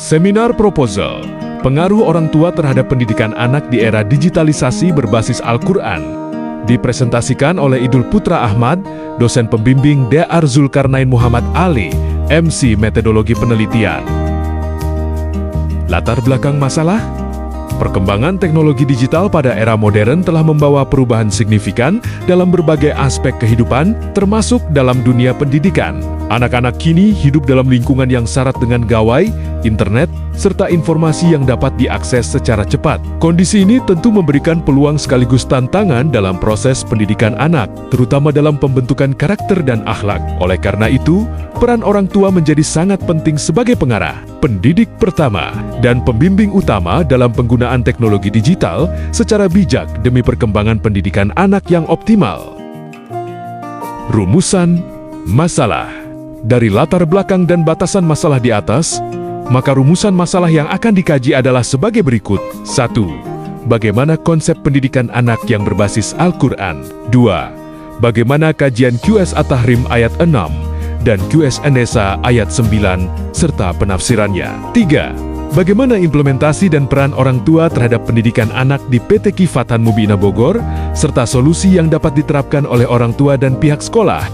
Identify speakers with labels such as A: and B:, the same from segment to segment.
A: Seminar Proposal, Pengaruh Orang Tua Terhadap Pendidikan Anak di Era Digitalisasi Berbasis Al-Quran, dipresentasikan oleh Idul Putra Ahmad, dosen pembimbing DR Zulkarnain Muhammad Ali, MC Metodologi Penelitian. Latar belakang masalah? Perkembangan teknologi digital pada era modern telah membawa perubahan signifikan dalam berbagai aspek kehidupan, termasuk dalam dunia pendidikan. Anak-anak kini hidup dalam lingkungan yang syarat dengan gawai, internet, serta informasi yang dapat diakses secara cepat. Kondisi ini tentu memberikan peluang sekaligus tantangan dalam proses pendidikan anak, terutama dalam pembentukan karakter dan akhlak. Oleh karena itu, peran orang tua menjadi sangat penting sebagai pengarah, pendidik pertama, dan pembimbing utama dalam penggunaan teknologi digital secara bijak demi perkembangan pendidikan anak yang optimal. Rumusan masalah. Dari latar belakang dan batasan masalah di atas, maka rumusan masalah yang akan dikaji adalah sebagai berikut. 1. Bagaimana konsep pendidikan anak yang berbasis Al-Quran? 2. Bagaimana kajian QS At-Tahrim ayat 6 dan QS An-Nisa ayat 9 serta penafsirannya? 3. Bagaimana implementasi dan peran orang tua terhadap pendidikan anak di PT Ki Fathan Mubinah Bogor, serta solusi yang dapat diterapkan oleh orang tua dan pihak sekolah?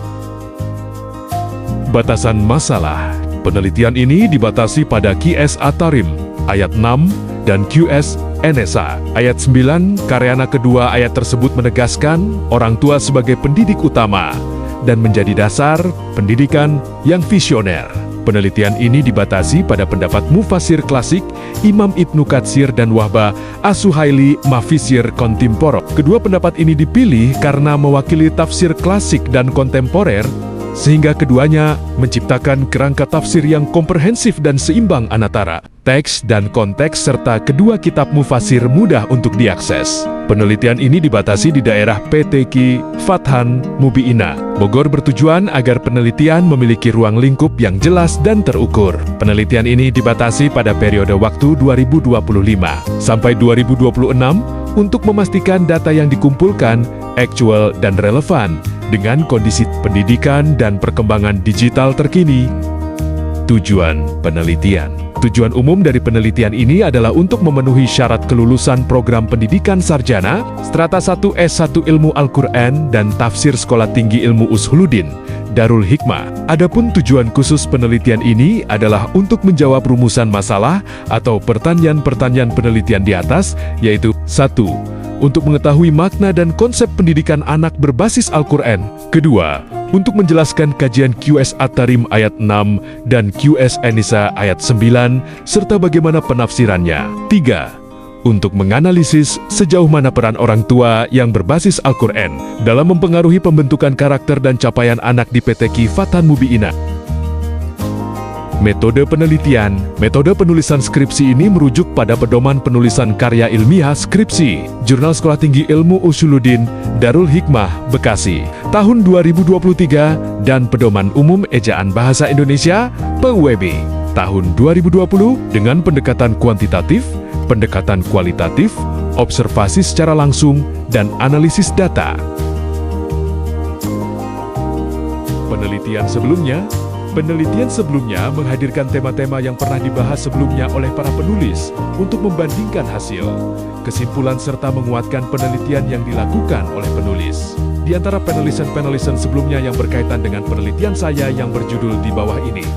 A: Batasan masalah. Penelitian ini dibatasi pada QS At-Tahrim ayat 6 dan QS An-Nisa ayat 9. Karyana kedua ayat tersebut menegaskan orang tua sebagai pendidik utama dan menjadi dasar pendidikan yang visioner. Penelitian ini dibatasi pada pendapat Mufasir klasik Imam Ibnu Katsir dan Wahbah As-Suhaili Mafisir Kontemporer. Kedua pendapat ini dipilih karena mewakili tafsir klasik dan kontemporer, sehingga keduanya menciptakan kerangka tafsir yang komprehensif dan seimbang antara teks dan konteks, serta kedua kitab mufasir mudah untuk diakses. Penelitian ini dibatasi di daerah PT Ki Fathan Mubinah Bogor, bertujuan agar penelitian memiliki ruang lingkup yang jelas dan terukur. Penelitian ini dibatasi pada periode waktu 2025 sampai 2026 untuk memastikan data yang dikumpulkan aktual dan relevan dengan kondisi pendidikan dan perkembangan digital terkini. Tujuan penelitian. Tujuan umum dari penelitian ini adalah untuk memenuhi syarat kelulusan program pendidikan sarjana, strata 1 S1 Ilmu Al-Quran dan Tafsir Sekolah Tinggi Ilmu Usuluddin, Darul Hikmah. Adapun tujuan khusus penelitian ini adalah untuk menjawab rumusan masalah atau pertanyaan-pertanyaan penelitian di atas, yaitu 1. Untuk mengetahui makna dan konsep pendidikan anak berbasis Al-Quran. Kedua, untuk menjelaskan kajian QS At-Tahrim ayat 6 dan QS An-Nisa ayat 9, serta bagaimana penafsirannya. 3. Untuk menganalisis sejauh mana peran orang tua yang berbasis Al-Quran dalam mempengaruhi pembentukan karakter dan capaian anak di PT Ki Fathan Mubinah. Metode penelitian. Metode penulisan skripsi ini merujuk pada pedoman penulisan karya ilmiah skripsi, Jurnal Sekolah Tinggi Ilmu Usuluddin, Darul Hikmah, Bekasi, tahun 2023, dan Pedoman Umum Ejaan Bahasa Indonesia, PUEB, tahun 2020, dengan pendekatan kuantitatif, pendekatan kualitatif, observasi secara langsung, dan analisis data. Penelitian sebelumnya menghadirkan tema-tema yang pernah dibahas sebelumnya oleh para penulis untuk membandingkan hasil, kesimpulan, serta menguatkan penelitian yang dilakukan oleh penulis. Di antara penelitian sebelumnya yang berkaitan dengan penelitian saya yang berjudul di bawah ini.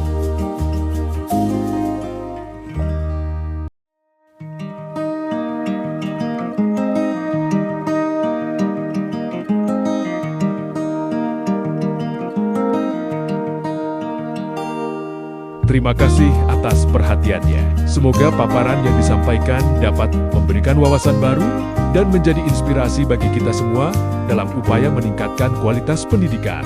A: Terima kasih atas perhatiannya. Semoga paparan yang disampaikan dapat memberikan wawasan baru dan menjadi inspirasi bagi kita semua dalam upaya meningkatkan kualitas pendidikan.